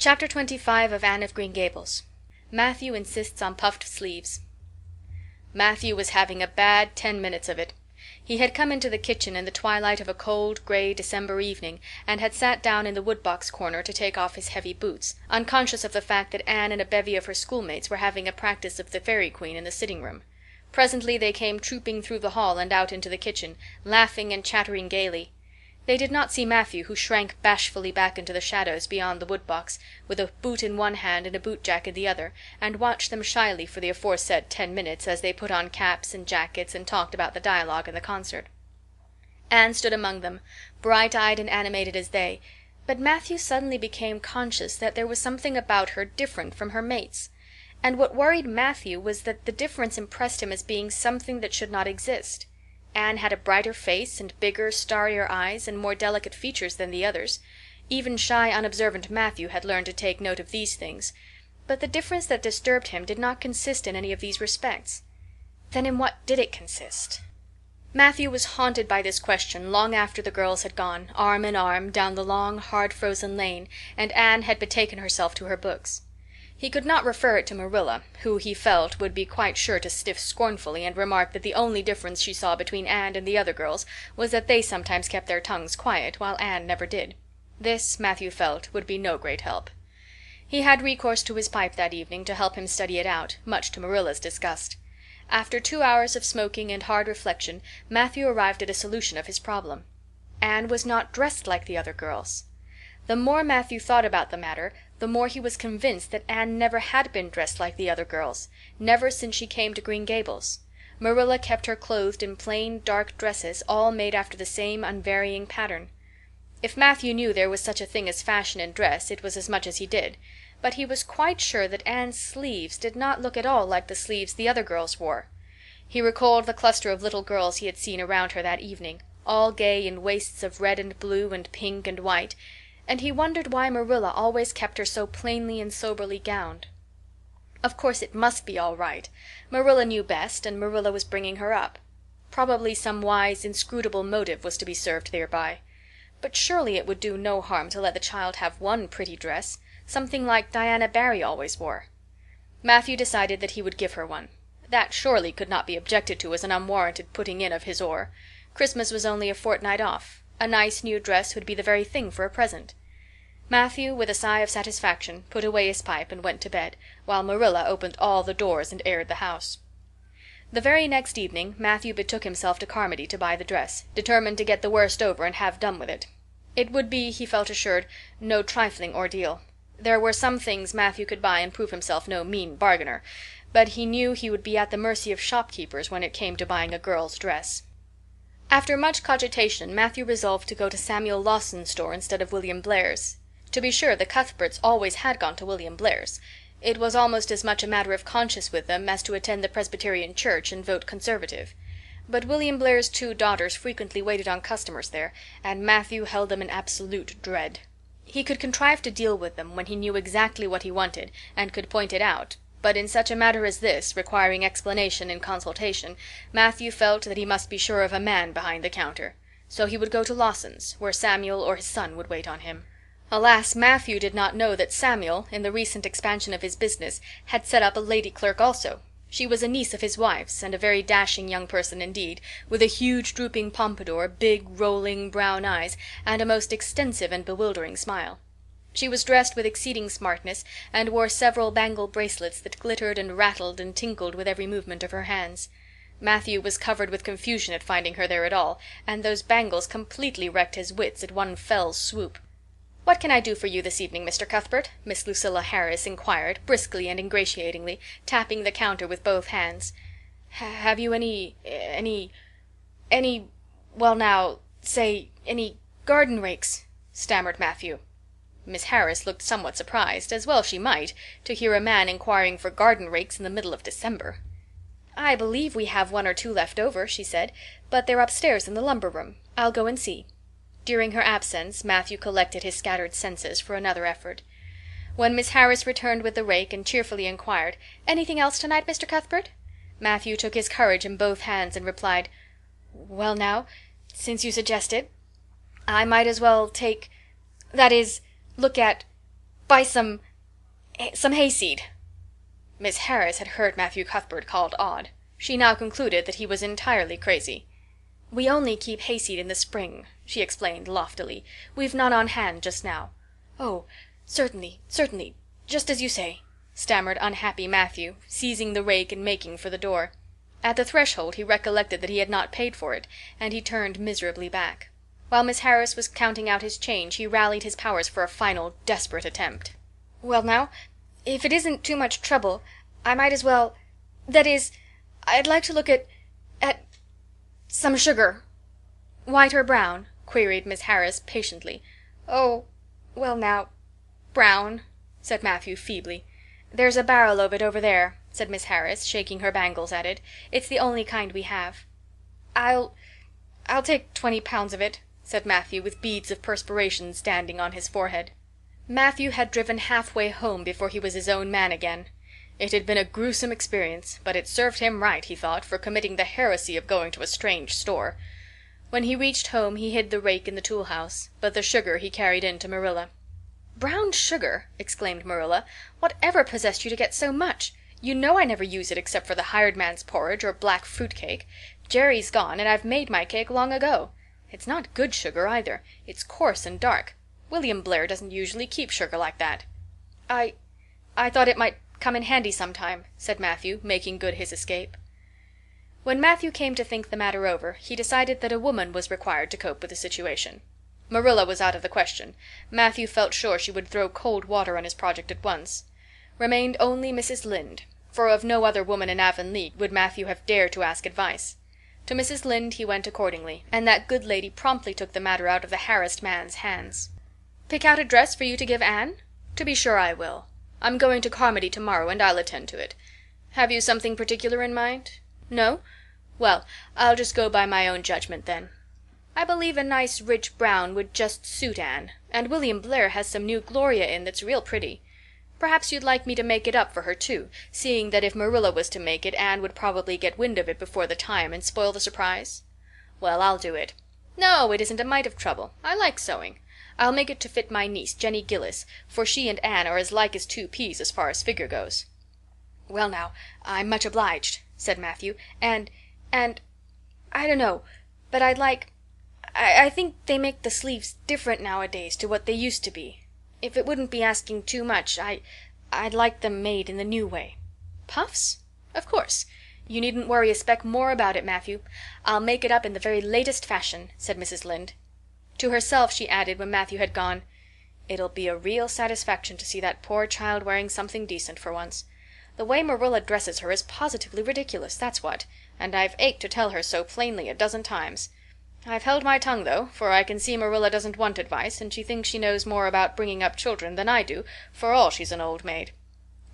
Chapter 25 of Anne of Green Gables. Matthew insists on puffed sleeves. Matthew was having a bad 10 minutes of it. He had come into the kitchen in the twilight of a cold, gray December evening, and had sat down in the woodbox corner to take off his heavy boots, unconscious of the fact that Anne and a bevy of her schoolmates were having a practice of the Fairy Queen in the sitting-room. Presently they came trooping through the hall and out into the kitchen, laughing and chattering gaily. They did not see Matthew, who shrank bashfully back into the shadows beyond the woodbox, with a boot in one hand and a boot-jack in the other, and watched them shyly for the aforesaid 10 minutes as they put on caps and jackets and talked about the dialogue and the concert. Anne stood among them, bright-eyed and animated as they, but Matthew suddenly became conscious that there was something about her different from her mates. And what worried Matthew was that the difference impressed him as being something that should not exist. Anne had a brighter face and bigger, starrier eyes and more delicate features than the others. Even shy, unobservant Matthew had learned to take note of these things. But the difference that disturbed him did not consist in any of these respects. Then in what did it consist? Matthew was haunted by this question long after the girls had gone, arm in arm, down the long, hard-frozen lane, and Anne had betaken herself to her books. He could not refer it to Marilla, who, he felt, would be quite sure to sniff scornfully and remark that the only difference she saw between Anne and the other girls was that they sometimes kept their tongues quiet, while Anne never did. This, Matthew felt, would be no great help. He had recourse to his pipe that evening to help him study it out, much to Marilla's disgust. After 2 hours of smoking and hard reflection, Matthew arrived at a solution of his problem. Anne was not dressed like the other girls. The more Matthew thought about the matter, the more he was convinced that Anne never had been dressed like the other girls, never since she came to Green Gables. Marilla kept her clothed in plain, dark dresses, all made after the same unvarying pattern. If Matthew knew there was such a thing as fashion in dress, it was as much as he did, but he was quite sure that Anne's sleeves did not look at all like the sleeves the other girls wore. He recalled the cluster of little girls he had seen around her that evening, all gay in waists of red and blue and pink and white, and he wondered why Marilla always kept her so plainly and soberly gowned. Of course it must be all right. Marilla knew best, and Marilla was bringing her up. Probably some wise, inscrutable motive was to be served thereby. But surely it would do no harm to let the child have one pretty dress, something like Diana Barry always wore. Matthew decided that he would give her one. That surely could not be objected to as an unwarranted putting in of his oar. Christmas was only a fortnight off. A nice new dress would be the very thing for a present. Matthew, with a sigh of satisfaction, put away his pipe and went to bed, while Marilla opened all the doors and aired the house. The very next evening Matthew betook himself to Carmody to buy the dress, determined to get the worst over and have done with it. It would be, he felt assured, no trifling ordeal. There were some things Matthew could buy and prove himself no mean bargainer, but he knew he would be at the mercy of shopkeepers when it came to buying a girl's dress. After much cogitation Matthew resolved to go to Samuel Lawson's store instead of William Blair's. To be sure, the Cuthberts always had gone to William Blair's. It was almost as much a matter of conscience with them as to attend the Presbyterian church and vote Conservative. But William Blair's 2 daughters frequently waited on customers there, and Matthew held them in absolute dread. He could contrive to deal with them when he knew exactly what he wanted and could point it out, but in such a matter as this, requiring explanation and consultation, Matthew felt that he must be sure of a man behind the counter. So he would go to Lawson's, where Samuel or his son would wait on him. Alas, Matthew did not know that Samuel, in the recent expansion of his business, had set up a lady clerk also. She was a niece of his wife's, and a very dashing young person indeed, with a huge drooping pompadour, big rolling brown eyes, and a most extensive and bewildering smile. She was dressed with exceeding smartness, and wore several bangle bracelets that glittered and rattled and tinkled with every movement of her hands. Matthew was covered with confusion at finding her there at all, and those bangles completely wrecked his wits at one fell swoop. "What can I do for you this evening, Mr. Cuthbert?" Miss Lucilla Harris inquired, briskly and ingratiatingly, tapping the counter with both hands. "Have you any well now, say, any garden rakes?" stammered Matthew. Miss Harris looked somewhat surprised, as well she might, to hear a man inquiring for garden rakes in the middle of December. "I believe we have 1 or 2 left over," she said, "but they're upstairs in the lumber room. I'll go and see." During her absence Matthew collected his scattered senses for another effort. When Miss Harris returned with the rake and cheerfully inquired, "Anything else tonight, Mr. Cuthbert?" Matthew took his courage in both hands and replied, "Well now, since you suggest it, I might as well take, that is, look at buy some hayseed." Miss Harris had heard Matthew Cuthbert called odd. She now concluded that he was entirely crazy. "We only keep hayseed in the spring," she explained loftily. "We've none on hand just now." "Oh, certainly, certainly, just as you say," stammered unhappy Matthew, seizing the rake and making for the door. At the threshold he recollected that he had not paid for it, and he turned miserably back. While Miss Harris was counting out his change he rallied his powers for a final desperate attempt. "Well now, if it isn't too much trouble, I might as well... that is, I'd like to look at some sugar." "White or brown?" queried Miss Harris patiently. "Oh, well now, brown," said Matthew feebly. "There's a barrel of it over there," said Miss Harris, shaking her bangles at it. "It's the only kind we have." I'll take 20 pounds of it," said Matthew, with beads of perspiration standing on his forehead. Matthew had driven halfway home before he was his own man again. It had been a gruesome experience, but it served him right, he thought, for committing the heresy of going to a strange store. When he reached home he hid the rake in the tool house, but the sugar he carried in to Marilla. "Brown sugar!" exclaimed Marilla. "Whatever possessed you to get so much? You know I never use it except for the hired man's porridge or black fruit cake. Jerry's gone, and I've made my cake long ago. It's not good sugar either. It's coarse and dark. William Blair doesn't usually keep sugar like that." I thought it might come in handy sometime," said Matthew, making good his escape. When Matthew came to think the matter over, he decided that a woman was required to cope with the situation. Marilla was out of the question. Matthew felt sure she would throw cold water on his project at once. Remained only Mrs. Lynde, for of no other woman in Avonlea would Matthew have dared to ask advice. To Mrs. Lynde he went accordingly, and that good lady promptly took the matter out of the harassed man's hands. "Pick out a dress for you to give Anne? To be sure I will. I'm going to Carmody tomorrow, and I'll attend to it. Have you something particular in mind? No? Well, I'll just go by my own judgment then. I believe a nice rich brown would just suit Anne, and William Blair has some new Gloria in that's real pretty. Perhaps you'd like me to make it up for her too, seeing that if Marilla was to make it Anne would probably get wind of it before the time and spoil the surprise? Well, I'll do it. No, it isn't a mite of trouble. I like sewing. I'll make it to fit my niece, Jenny Gillis, for she and Anne are as like as two peas as far as figure goes." "Well now, I'm much obliged," said Matthew, and I don't know, but I think they make the sleeves different nowadays to what they used to be. If it wouldn't be asking too much, I'd like them made in the new way." "Puffs? Of course. You needn't worry a speck more about it, Matthew. I'll make it up in the very latest fashion," said Mrs. Lynde. To herself she added when Matthew had gone, "It'll be a real satisfaction to see that poor child wearing something decent for once. The way Marilla dresses her is positively ridiculous, that's what, and I've ached to tell her so plainly a dozen times. I've held my tongue, though, for I can see Marilla doesn't want advice, and she thinks she knows more about bringing up children than I do, for all she's an old maid.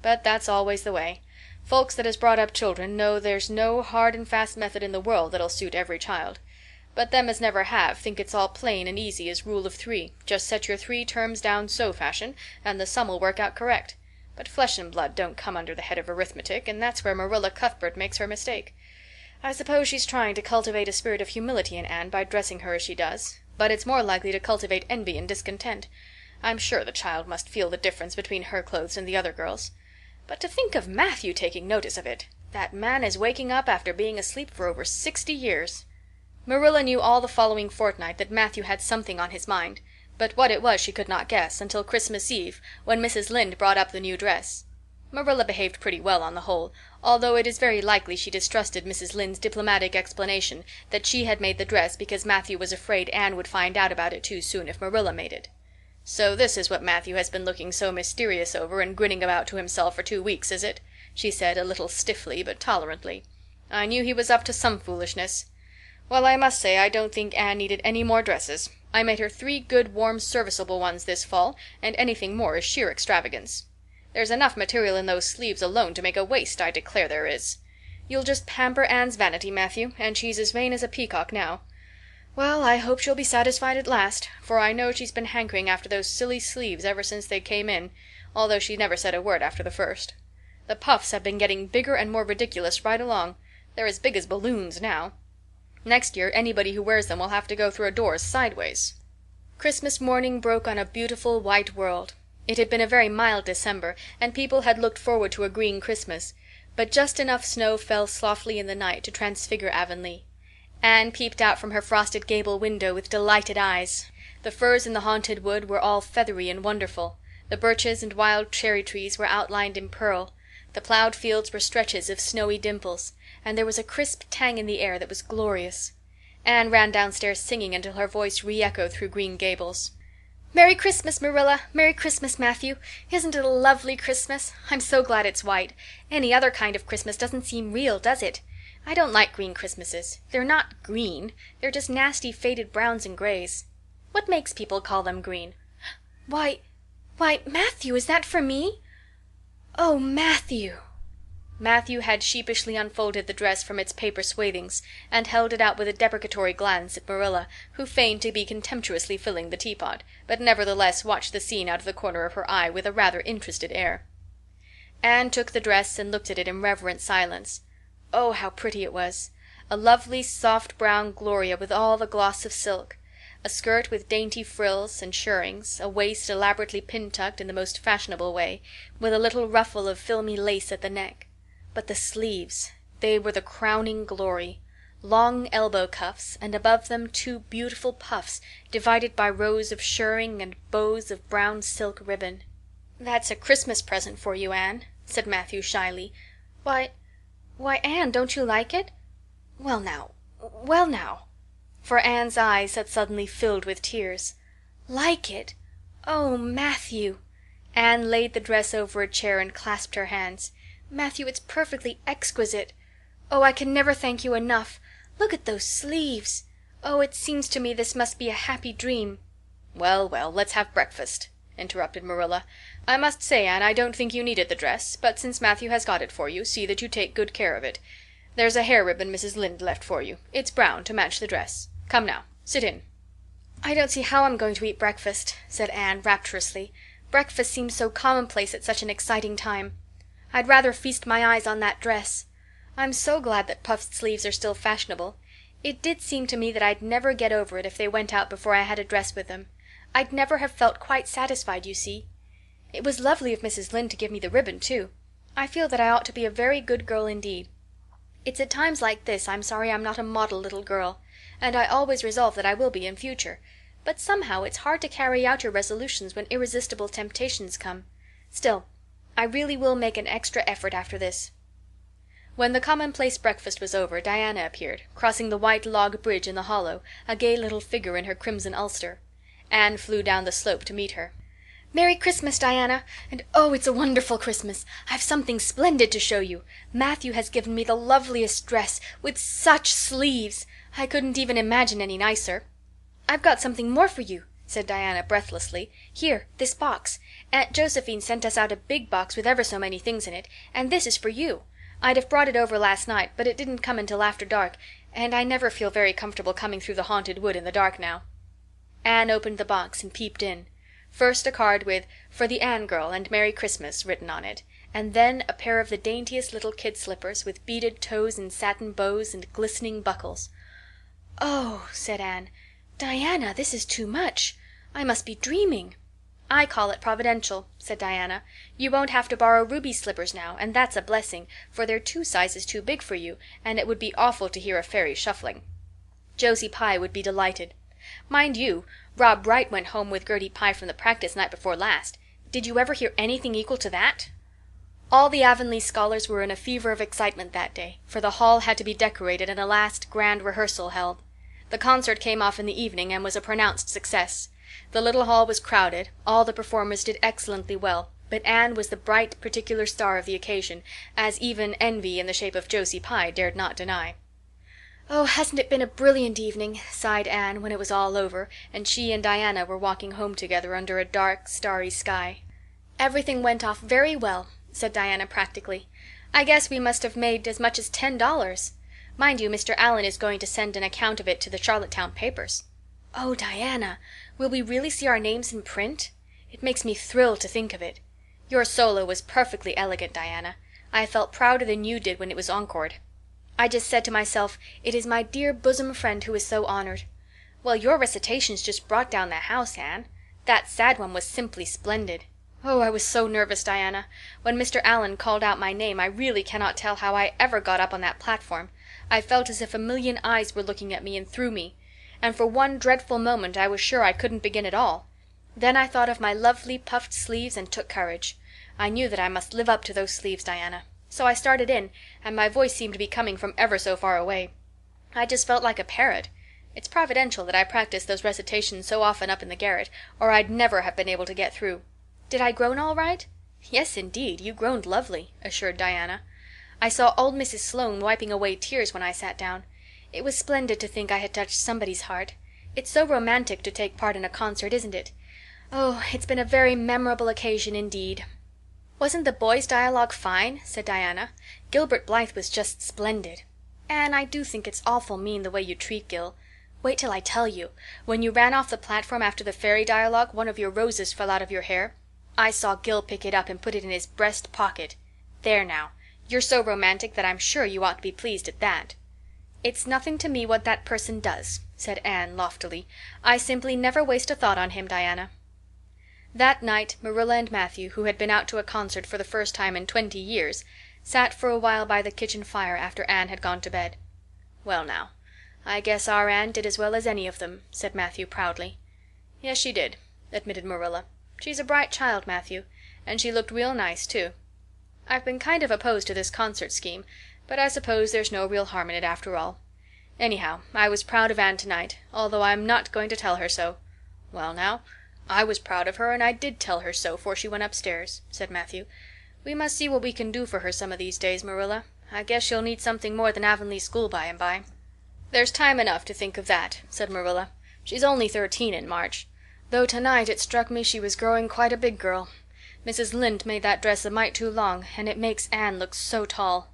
But that's always the way. Folks that has brought up children know there's no hard and fast method in the world that'll suit every child. But them as never have think it's all plain and easy as rule of 3. Just set your 3 terms down so fashion, and the sum'll work out correct. But flesh and blood don't come under the head of arithmetic, and that's where Marilla Cuthbert makes her mistake. I suppose she's trying to cultivate a spirit of humility in Anne by dressing her as she does, but it's more likely to cultivate envy and discontent. I'm sure the child must feel the difference between her clothes and the other girls. But to think of Matthew taking notice of it! That man is waking up after being asleep for over 60 years. Marilla knew all the following fortnight that Matthew had something on his mind, but what it was she could not guess until Christmas Eve, when Mrs. Lynde brought up the new dress. Marilla behaved pretty well on the whole, although it is very likely she distrusted Mrs. Lynde's diplomatic explanation that she had made the dress because Matthew was afraid Anne would find out about it too soon if Marilla made it. "So this is what Matthew has been looking so mysterious over and grinning about to himself for 2 weeks, is it?" she said, a little stiffly but tolerantly. "I knew he was up to some foolishness. Well, I must say I don't think Anne needed any more dresses. I made her 3 good, warm, serviceable ones this fall, and anything more is sheer extravagance. There's enough material in those sleeves alone to make a waist, I declare there is. You'll just pamper Anne's vanity, Matthew, and she's as vain as a peacock now. Well, I hope she'll be satisfied at last, for I know she's been hankering after those silly sleeves ever since they came in, although she never said a word after the first. The puffs have been getting bigger and more ridiculous right along. They're as big as balloons now. Next year anybody who wears them will have to go through a door sideways." Christmas morning broke on a beautiful white world. It had been a very mild December, and people had looked forward to a green Christmas, but just enough snow fell softly in the night to transfigure Avonlea. Anne peeped out from her frosted gable window with delighted eyes. The firs in the haunted wood were all feathery and wonderful. The birches and wild cherry trees were outlined in pearl. The plowed fields were stretches of snowy dimples, and there was a crisp tang in the air that was glorious. Anne ran downstairs singing until her voice re-echoed through Green Gables. "Merry Christmas, Marilla! Merry Christmas, Matthew! Isn't it a lovely Christmas? I'm so glad it's white. Any other kind of Christmas doesn't seem real, does it? I don't like green Christmases. They're not green. They're just nasty faded browns and grays. What makes people call them green? Why, Matthew, is that for me? Oh, Matthew!" Matthew had sheepishly unfolded the dress from its paper swathings, and held it out with a deprecatory glance at Marilla, who feigned to be contemptuously filling the teapot, but nevertheless watched the scene out of the corner of her eye with a rather interested air. Anne took the dress and looked at it in reverent silence. Oh, how pretty it was! A lovely soft brown gloria with all the gloss of silk. A skirt with dainty frills and shirrings, a waist elaborately pin-tucked in the most fashionable way, with a little ruffle of filmy lace at the neck. But the sleeves, they were the crowning glory. Long elbow cuffs, and above them 2 beautiful puffs, divided by rows of shirring and bows of brown silk ribbon. "That's a Christmas present for you, Anne," said Matthew shyly. Why, Anne, don't you like it?" Well now. For Anne's eyes had suddenly filled with tears. "Like it? Oh, Matthew!" Anne laid the dress over a chair and clasped her hands. "Matthew, it's perfectly exquisite. Oh, I can never thank you enough. Look at those sleeves. Oh, it seems to me this must be a happy dream." "Well, let's have breakfast," interrupted Marilla. "I must say, Anne, I don't think you needed the dress, but since Matthew has got it for you, see that you take good care of it. There's a hair ribbon Mrs. Lynde left for you. It's brown, to match the dress. Come now, sit in." "I don't see how I'm going to eat breakfast," said Anne rapturously. "Breakfast seems so commonplace at such an exciting time. I'd rather feast my eyes on that dress. I'm so glad that puffed sleeves are still fashionable. It did seem to me that I'd never get over it if they went out before I had a dress with them. I'd never have felt quite satisfied, you see. It was lovely of Mrs. Lynde to give me the ribbon, too. I feel that I ought to be a very good girl indeed. It's at times like this I'm sorry I'm not a model little girl, and I always resolve that I will be in future. But somehow it's hard to carry out your resolutions when irresistible temptations come. Still, I really will make an extra effort after this." When the commonplace breakfast was over, Diana appeared, crossing the white log bridge in the hollow, a gay little figure in her crimson ulster. Anne flew down the slope to meet her. "Merry Christmas, Diana! And oh, it's a wonderful Christmas! I've something splendid to show you. Matthew has given me the loveliest dress, with such sleeves! I couldn't even imagine any nicer." "I've got something more for you," said Diana breathlessly. "Here, this box. Aunt Josephine sent us out a big box with ever so many things in it, and this is for you. I'd have brought it over last night, but it didn't come until after dark, and I never feel very comfortable coming through the haunted wood in the dark now." Anne opened the box and peeped in. First a card with "For the Anne girl and Merry Christmas" written on it, and then a pair of the daintiest little kid slippers with beaded toes and satin bows and glistening buckles. "Oh," said Anne. "Diana, this is too much. I must be dreaming." "I call it providential," said Diana. "You won't have to borrow Ruby's slippers now, and that's a blessing, for they're 2 sizes too big for you, and it would be awful to hear a fairy shuffling. Josie Pye would be delighted. Mind you, Rob Wright went home with Gertie Pye from the practice night before last. Did you ever hear anything equal to that?" All the Avonlea scholars were in a fever of excitement that day, for the hall had to be decorated and a last grand rehearsal held. The concert came off in the evening and was a pronounced success. The little hall was crowded, all the performers did excellently well, but Anne was the bright particular star of the occasion, as even envy in the shape of Josie Pye dared not deny. "Oh, hasn't it been a brilliant evening?" sighed Anne when it was all over, and she and Diana were walking home together under a dark, starry sky. "Everything went off very well," said Diana practically. "I guess we must have made as much as $10. Mind you, Mr. Allen is going to send an account of it to the Charlottetown papers." "Oh, Diana, will we really see our names in print? It makes me thrill to think of it. Your solo was perfectly elegant, Diana. I felt prouder than you did when it was encored. I just said to myself, it is my dear bosom friend who is so honored. Well, your recitations just brought down the house, Anne. That sad one was simply splendid. Oh, I was so nervous, Diana. When Mr. Allen called out my name I really cannot tell how I ever got up on that platform. I felt as if a million eyes were looking at me and through me. And for one dreadful moment I was sure I couldn't begin at all. Then I thought of my lovely puffed sleeves and took courage. I knew that I must live up to those sleeves, Diana. So I started in, and my voice seemed to be coming from ever so far away. I just felt like a parrot. It's providential that I practiced those recitations so often up in the garret, or I'd never have been able to get through. Did I groan all right? Yes, indeed, you groaned lovely, assured Diana. I saw old Mrs. Sloane wiping away tears when I sat down. It was splendid to think I had touched somebody's heart. It's so romantic to take part in a concert, isn't it? Oh, it's been a very memorable occasion indeed. Wasn't the boys' dialogue fine? Said Diana. Gilbert Blythe was just splendid. Anne, I do think it's awful mean the way you treat Gil. Wait till I tell you. When you ran off the platform after the fairy dialogue, one of your roses fell out of your hair. I saw Gil pick it up and put it in his breast pocket. There now. You're so romantic that I'm sure you ought to be pleased at that. It's nothing to me what that person does, said Anne loftily. I simply never waste a thought on him, Diana. That night Marilla and Matthew, who had been out to a concert for the first time in 20 years, sat for a while by the kitchen fire after Anne had gone to bed. Well now, I guess our Anne did as well as any of them, said Matthew proudly. Yes, she did, admitted Marilla. She's a bright child, Matthew, and she looked real nice, too. I've been kind of opposed to this concert scheme, but I suppose there's no real harm in it after all. Anyhow, I was proud of Anne tonight, although I'm not going to tell her so. Well now, I was proud of her, and I did tell her so 'fore she went upstairs, said Matthew. We must see what we can do for her some of these days, Marilla. I guess she'll need something more than Avonlea school by and by. There's time enough to think of that, said Marilla. She's only 13 in March. Though tonight it struck me she was growing quite a big girl. Mrs. Lynde made that dress a mite too long, and it makes Anne look so tall.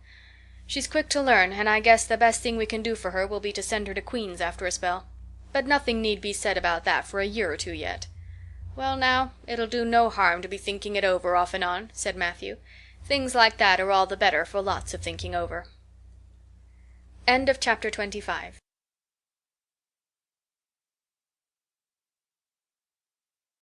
She's quick to learn, and I guess the best thing we can do for her will be to send her to Queen's after a spell. But nothing need be said about that for a year or two yet. Well now, it'll do no harm to be thinking it over off and on, said Matthew. Things like that are all the better for lots of thinking over. End of chapter 25.